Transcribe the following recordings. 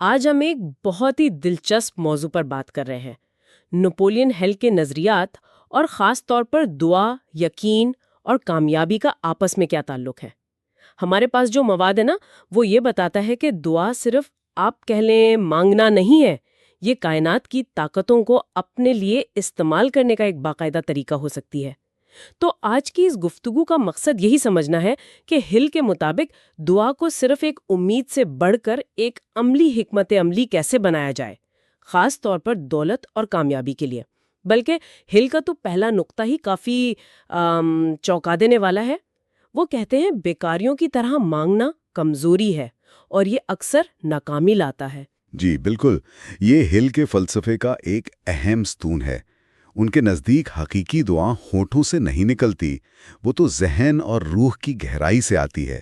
آج ہم ایک بہت ہی دلچسپ موضوع پر بات کر رہے ہیں، نپولین ہل کے نظریات اور خاص طور پر دعا، یقین اور کامیابی کا آپس میں کیا تعلق ہے۔ ہمارے پاس جو مواد ہے نا، وہ یہ بتاتا ہے کہ دعا صرف آپ کہہ لیں مانگنا نہیں ہے، یہ کائنات کی طاقتوں کو اپنے لیے استعمال کرنے کا ایک باقاعدہ طریقہ ہو سکتی ہے۔ تو آج کی اس گفتگو کا مقصد یہی سمجھنا ہے کہ ہل کے مطابق دعا کو صرف ایک امید سے بڑھ کر ایک عملی حکمت عملی کیسے بنایا جائے، خاص طور پر دولت اور کامیابی کے لیے۔ بلکہ ہل کا تو پہلا نقطہ ہی کافی چونکا دینے والا ہے۔ وہ کہتے ہیں بیکاریوں کی طرح مانگنا کمزوری ہے اور یہ اکثر ناکامی لاتا ہے۔ جی بالکل، یہ ہل کے فلسفے کا ایک اہم ستون ہے۔ ان کے نزدیک حقیقی دعا ہونٹوں سے نہیں نکلتی، وہ تو ذہن اور روح کی گہرائی سے آتی ہے۔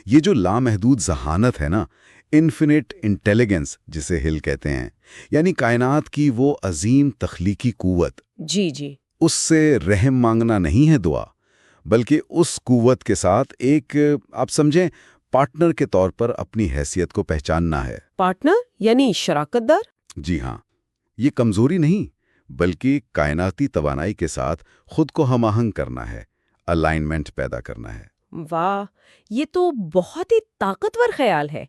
یہ جو لامحدود ذہانت ہے نا، انفینٹ انٹیلیجنس جسے ہل کہتے ہیں، یعنی کائنات کی وہ عظیم تخلیقی قوت، جی اس سے رحم مانگنا نہیں ہے دعا، بلکہ اس قوت کے ساتھ ایک آپ سمجھیں پارٹنر کے طور پر اپنی حیثیت کو پہچاننا ہے۔ پارٹنر یعنی شراکت دار؟ جی ہاں، یہ کمزوری نہیں بلکہ کائناتی توانائی کے ساتھ خود کو ہم آہنگ کرنا ہے، الائنمنٹ پیدا کرنا ہے۔ واہ، یہ تو بہت ہی طاقتور خیال ہے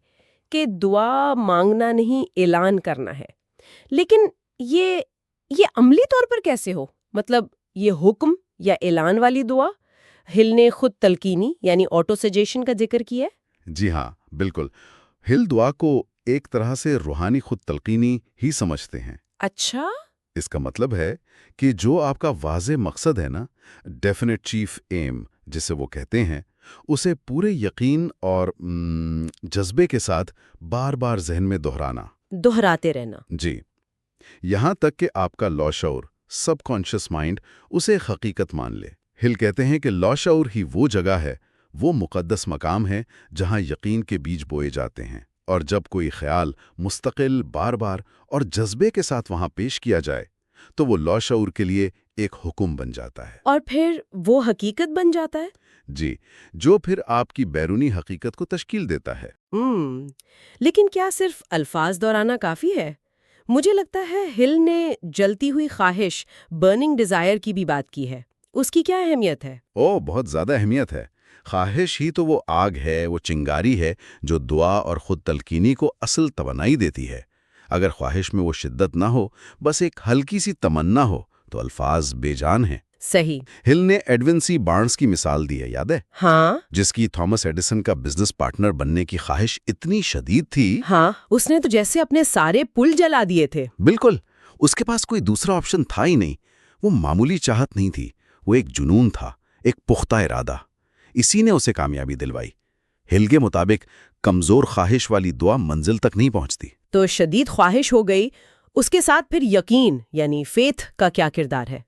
کہ دعا مانگنا نہیں اعلان کرنا ہے۔ لیکن یہ عملی طور پر کیسے ہو؟ مطلب یہ حکم یا اعلان والی دعا؟ ہل نے خود تلقینی یعنی آٹو سجیشن کا ذکر کیا ہے۔ جی ہاں بالکل، ہل دعا کو ایک طرح سے روحانی خود تلقینی ہی سمجھتے ہیں۔ اچھا، اس کا مطلب ہے کہ جو آپ کا واضح مقصد ہے نا، ڈیفینٹ چیف ایم جسے وہ کہتے ہیں، اسے پورے یقین اور جذبے کے ساتھ بار بار ذہن میں دہراتے رہنا۔ جی، یہاں تک کہ آپ کا لاشعور، سب کانشس مائنڈ اسے ایک حقیقت مان لے۔ ہل کہتے ہیں کہ لاشعور ہی وہ جگہ ہے، وہ مقدس مقام ہے جہاں یقین کے بیج بوئے جاتے ہیں، اور جب کوئی خیال مستقل بار بار اور جذبے کے ساتھ وہاں پیش کیا جائے تو وہ لاشعور کے لیے ایک حکم بن جاتا ہے، اور پھر وہ حقیقت بن جاتا ہے۔ جی، جو پھر آپ کی بیرونی حقیقت کو تشکیل دیتا ہے۔ لیکن کیا صرف الفاظ دہرانا کافی ہے؟ مجھے لگتا ہے ہل نے جلتی ہوئی خواہش، برننگ ڈیزائر کی بھی بات کی ہے۔ اس کی کیا اہمیت ہے؟ بہت زیادہ اہمیت ہے۔ خواہش ہی تو وہ آگ ہے، وہ چنگاری ہے جو دعا اور خود تلقینی کو اصل توانائی دیتی ہے۔ اگر خواہش میں وہ شدت نہ ہو، بس ایک ہلکی سی تمنا ہو، تو الفاظ بے جان ہیں۔ صحیح۔ ہل نے ایڈون سی بارنس کی مثال دی ہے، یاد ہے؟ ہاں، جس کی تھامس ایڈیسن کا بزنس پارٹنر بننے کی خواہش اتنی شدید تھی۔ ہاں، اس نے تو جیسے اپنے سارے پل جلا دیے تھے۔ بالکل، اس کے پاس کوئی دوسرا آپشن تھا ہی نہیں۔ وہ معمولی چاہت نہیں تھی، وہ ایک جنون تھا، ایک پختہ ارادہ۔ اسی نے اسے کامیابی دلوائی۔ ہل کے مطابق کمزور خواہش والی دعا منزل تک نہیں پہنچتی۔ تو شدید خواہش ہو گئی، اس کے ساتھ پھر یقین یعنی فیتھ کا کیا کردار ہے؟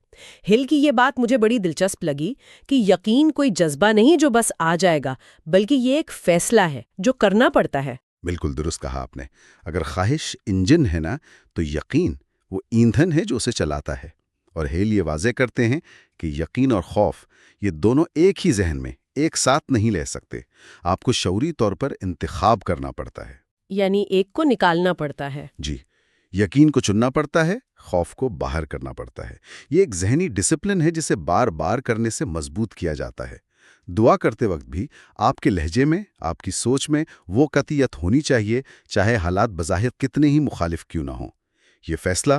ہل کی یہ بات مجھے بڑی دلچسپ لگی کہ یقین کوئی جذبہ نہیں جو بس آ جائے گا، بلکہ یہ ایک فیصلہ ہے جو کرنا پڑتا ہے۔ بالکل درست کہا آپ نے۔ اگر خواہش انجن ہے نا، تو یقین وہ ایندھن ہے جو اسے چلاتا ہے۔ اور ہیل یہ واضح کرتے ہیں کہ یقین اور خوف یہ دونوں ایک ہی ذہن میں ایک ساتھ نہیں لے سکتے۔ آپ کو شعوری طور پر انتخاب کرنا پڑتا ہے، یعنی ایک کو نکالنا پڑتا ہے۔ جی، یقین کو چننا پڑتا ہے، خوف کو باہر کرنا پڑتا ہے۔ یہ ایک ذہنی ڈسپلن ہے جسے بار بار کرنے سے مضبوط کیا جاتا ہے۔ دعا کرتے وقت بھی آپ کے لہجے میں، آپ کی سوچ میں وہ قطعیت ہونی چاہیے، چاہے حالات بظاہر کتنے ہی مخالف کیوں نہ ہوں۔ یہ فیصلہ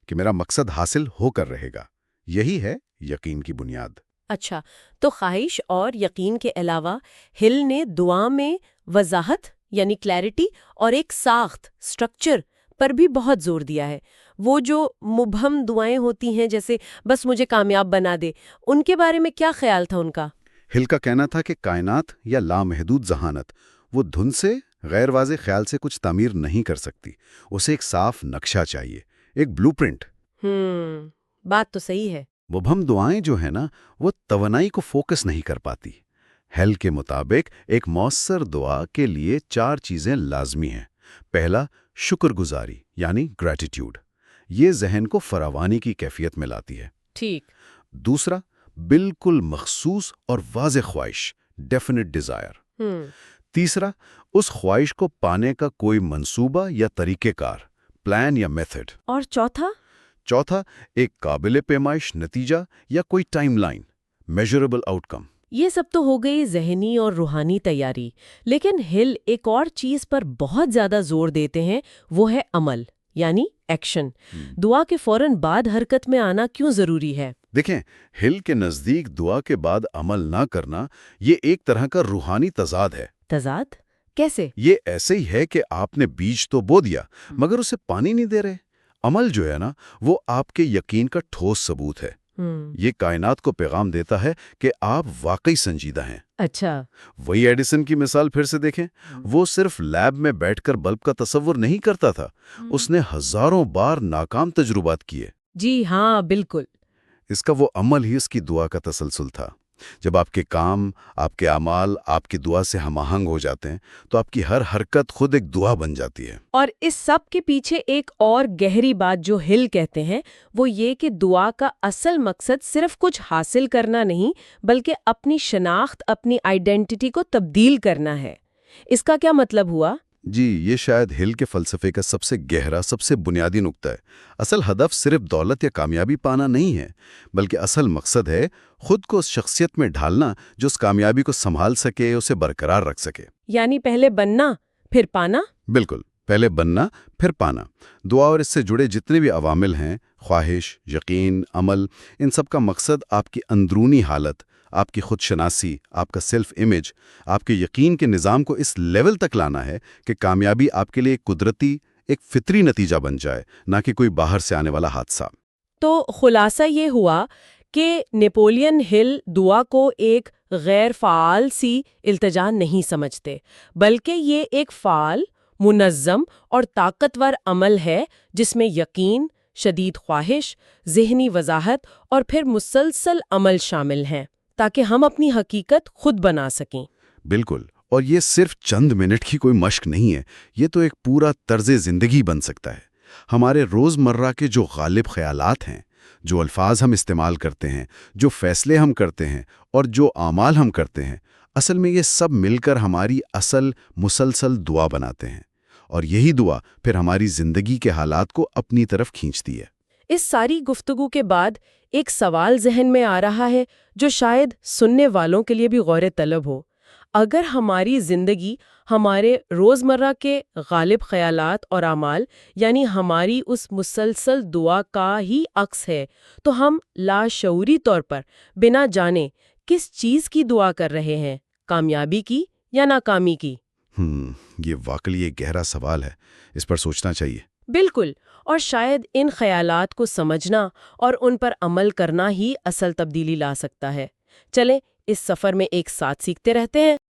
کہ میرا مقصد حاصل ہو کر رہے گا، یہی ہے یقین کی بنیاد۔ اچھا، تو خواہش اور یقین کے علاوہ ہل نے دعا میں وضاحت یعنی کلیئرٹی اور ایک ساخت سٹرکچر پر بھی بہت زور دیا ہے۔ وہ جو مبہم دعائیں ہوتی ہیں جیسے بس مجھے کامیاب بنا دے، ان کے بارے میں کیا خیال تھا ان کا؟ ہل کا کہنا تھا کہ کائنات یا لامحدود ذہانت وہ دھن سے، غیر واضح خیال سے کچھ تعمیر نہیں کر سکتی۔ اسے ایک صاف نقشہ چاہیے، ایک بلو پرنٹ۔ بات تو صحیح ہے۔ مبہم دعائیں جو ہیں نا، وہ توانائی کو فوکس نہیں کر پاتی۔ ہل کے مطابق ایک مؤثر دعا کے لیے 4 چیزیں لازمی ہیں۔ پہلا، شکر گزاری یعنی گریٹیٹیوڈ، یہ ذہن کو فراوانی کی کیفیت میں لاتی ہے۔ ٹھیک۔ دوسرا، بالکل مخصوص اور واضح خواہش، ڈیفینٹ ڈیزائر۔ تیسرا، اس خواہش کو پانے کا کوئی منصوبہ یا طریقہ کار، پلان یا میتھڈ۔ اور چوتھا؟ چوتھا، ایک قابل پیمائش نتیجہ یا کوئی ٹائم لائن، میجربل آؤٹ کم۔ یہ سب تو ہو گئی ذہنی اور روحانی تیاری، لیکن ہل ایک اور چیز پر بہت زیادہ زور دیتے ہیں، وہ ہے عمل، یعنی ایکشن۔ دعا کے فوراً بعد حرکت میں آنا کیوں ضروری ہے؟ دیکھیں، ہل کے نزدیک دعا کے بعد عمل نہ کرنا یہ ایک طرح کا روحانی تضاد ہے۔ تضاد؟ کیسے؟ یہ ایسے ہی ہے کہ آپ نے بیج تو بو دیا مگر اسے پانی نہیں دے رہے۔ عمل جو ہے نا، وہ آپ کے یقین کا ٹھوس ثبوت ہے۔ یہ کائنات کو پیغام دیتا ہے کہ آپ واقعی سنجیدہ ہیں۔ اچھا۔ وہی ایڈیسن کی مثال پھر سے دیکھیں، وہ صرف لیب میں بیٹھ کر بلب کا تصور نہیں کرتا تھا، اس نے ہزاروں بار ناکام تجربات کیے۔ جی ہاں، بالکل۔ اس کا وہ عمل ہی اس کی دعا کا تسلسل تھا۔ جب آپ کے کام، آپ کے اعمال آپ کی دعا سے ہم آہنگ ہو جاتے ہیں تو آپ کی ہر حرکت خود ایک دعا بن جاتی ہے۔ اور اس سب کے پیچھے ایک اور گہری بات جو ہل کہتے ہیں، وہ یہ کہ دعا کا اصل مقصد صرف کچھ حاصل کرنا نہیں، بلکہ اپنی شناخت، اپنی آئیڈینٹی کو تبدیل کرنا ہے۔ اس کا کیا مطلب ہوا؟ جی، یہ شاید ہل کے فلسفے کا سب سے گہرا، سب سے بنیادی نقطہ ہے۔ اصل ہدف صرف دولت یا کامیابی پانا نہیں ہے، بلکہ اصل مقصد ہے خود کو اس شخصیت میں ڈھالنا جو اس کامیابی کو سنبھال سکے، اسے برقرار رکھ سکے۔ یعنی پہلے بننا، پھر پانا؟ بالکل، پہلے بننا، پھر پانا۔ دعا اور اس سے جڑے جتنے بھی عوامل ہیں، خواہش، یقین، عمل، ان سب کا مقصد آپ کی اندرونی حالت، آپ کی خود شناسی، آپ کا سیلف امیج، آپ کے یقین کے نظام کو اس لیول تک لانا ہے کہ کامیابی آپ کے لیے ایک قدرتی، ایک فطری نتیجہ بن جائے، نہ کہ کوئی باہر سے آنے والا حادثہ۔ تو خلاصہ یہ ہوا کہ نیپولین ہل دعا کو ایک غیر فعال سی التجا نہیں سمجھتے، بلکہ یہ ایک فعال، منظم اور طاقتور عمل ہے جس میں یقین، شدید خواہش، ذہنی وضاحت اور پھر مسلسل عمل شامل ہیں، تاکہ ہم اپنی حقیقت خود بنا سکیں۔ بالکل، اور یہ صرف چند منٹ کی کوئی مشق نہیں ہے، یہ تو ایک پورا طرز زندگی بن سکتا ہے۔ ہمارے روزمرہ کے جو غالب خیالات ہیں، جو الفاظ ہم استعمال کرتے ہیں، جو فیصلے ہم کرتے ہیں اور جو اعمال ہم کرتے ہیں، اصل میں یہ سب مل کر ہماری اصل مسلسل دعا بناتے ہیں، اور یہی دعا پھر ہماری زندگی کے حالات کو اپنی طرف کھینچتی ہے۔ اس ساری گفتگو کے بعد ایک سوال ذہن میں آ رہا ہے جو شاید سننے والوں کے لیے بھی غور طلب ہو۔ اگر ہماری زندگی ہمارے روزمرہ کے غالب خیالات اور اعمال، یعنی ہماری اس مسلسل دعا کا ہی عکس ہے، تو ہم لاشعوری طور پر بنا جانے کس چیز کی دعا کر رہے ہیں؟ کامیابی کی یا ناکامی کی؟ یہ واقعی ایک گہرا سوال ہے، اس پر سوچنا چاہیے۔ بالکل، اور شاید ان خیالات کو سمجھنا اور ان پر عمل کرنا ہی اصل تبدیلی لا سکتا ہے۔ چلیں اس سفر میں ایک ساتھ سیکھتے رہتے ہیں۔